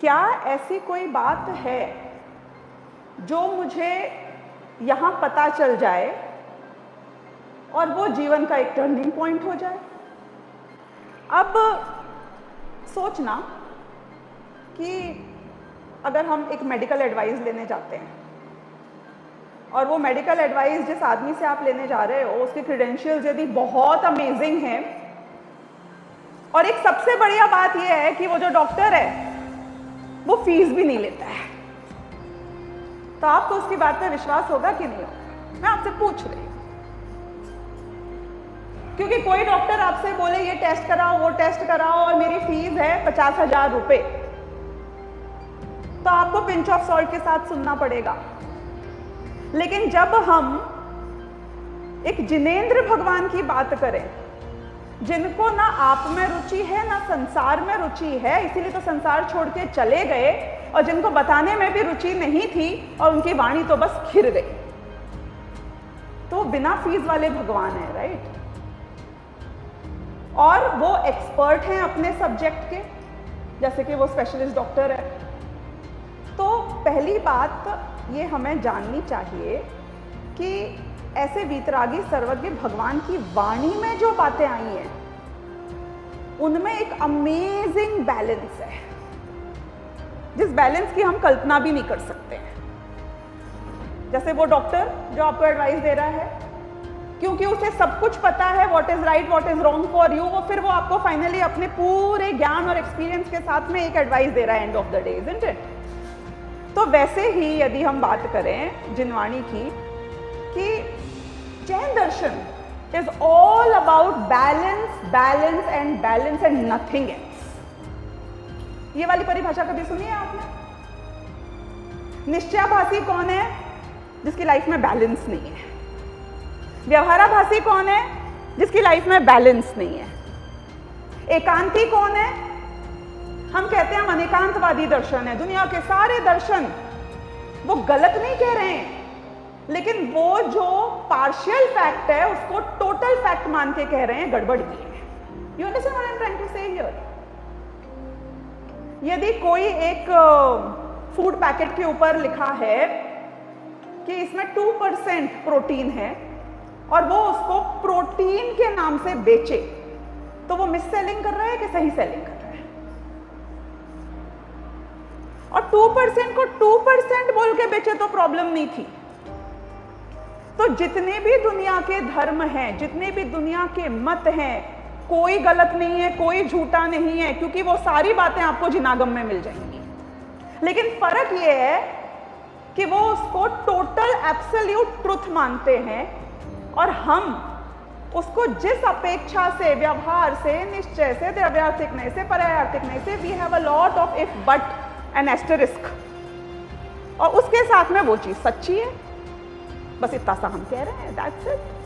क्या ऐसी कोई बात है जो मुझे यहाँ पता चल जाए और वो जीवन का एक टर्निंग पॉइंट हो जाए? अब सोचना कि अगर हम एक मेडिकल एडवाइस लेने जाते हैं और वो मेडिकल एडवाइस जिस आदमी से आप लेने जा रहे हो उसके क्रेडेंशियल्स यदि बहुत अमेजिंग हैं और एक सबसे बढ़िया बात यह है कि वो जो डॉक्टर है वो फीस भी नहीं लेता है, तो आपको उसकी बात पे विश्वास होगा कि नहीं होगा? मैं आपसे पूछ रही हूँ, क्योंकि कोई डॉक्टर आपसे बोले ये टेस्ट कराओ वो टेस्ट कराओ और मेरी फीस है 50,000 रुपए, तो आपको पिंच ऑफ सॉल्ट के साथ सुनना पड़ेगा। लेकिन जब हम एक जिनेंद्र भगवान की बात करें, जिनको ना आप में रुचि है ना संसार में रुचि है, इसीलिए तो संसार छोड़ के चले गए, और जिनको बताने में भी रुचि नहीं थी और उनकी वाणी तो बस खिर गई, तो बिना फीस वाले भगवान है, राइट? और वो एक्सपर्ट हैं अपने सब्जेक्ट के, जैसे कि वो स्पेशलिस्ट डॉक्टर है। तो पहली बात ये हमें जाननी चाहिए कि ऐसे वीतरागी सर्वज्ञ भगवान की वाणी में जो बातें आई हैं उनमें एक अमेजिंग बैलेंस है, जिस बैलेंस की हम कल्पना भी नहीं कर सकते हैं। जैसे वो डॉक्टर जो आपको एडवाइस दे रहा है, क्योंकि उसे सब कुछ पता है, what is right what is wrong for you, वो आपको फाइनली अपने पूरे ज्ञान और एक्सपीरियंस के साथ में एक एडवाइस दे रहा है end of the day, isn't it? तो वैसे ही यदि हम बात करें जिनवाणी की, कि Jain Darshan is all about balance balance and balance and nothing else. ये वाली परिभाषा कभी सुनी है आपने? निश्चयाभासी कौन है? जिसकी लाइफ में बैलेंस नहीं है। व्यवहाराभासी कौन है? जिसकी लाइफ में बैलेंस नहीं है। एकांती कौन है? हम कहते हैं हम अनेकांतवादी दर्शन है। दुनिया के सारे दर्शन वो गलत नहीं कह रहे हैं, लेकिन वो जो पार्शियल फैक्ट है उसको टोटल फैक्ट मान के कह रहे हैं गड़बड़ की है। You understand what I am trying to say here? यदि कोई एक फूड पैकेट के ऊपर लिखा है कि इसमें 2% प्रोटीन है और वो उसको प्रोटीन के नाम से बेचे, तो वो मिस सेलिंग कर रहा है कि सही सेलिंग कर रहा है? और 2% को 2% बोल के बेचे तो प्रॉब्लम नहीं थी। तो जितने भी दुनिया के धर्म हैं, जितने भी दुनिया के मत हैं, कोई गलत नहीं है, कोई झूठा नहीं है, क्योंकि वो सारी बातें आपको जिनागम में मिल जाएंगी। लेकिन फर्क ये है कि वो उसको टोटल एब्सोल्यूट ट्रुथ मानते हैं और हम उसको जिस अपेक्षा से, व्यवहार से, निश्चय से, द्रव्यार्थिक नहीं से, परायार्थिक नहीं से, we have a lot of if but and asterisk, और उसके साथ में वो चीज सच्ची है, बस इतना सा हम कह रहे हैं, दैट्स इट।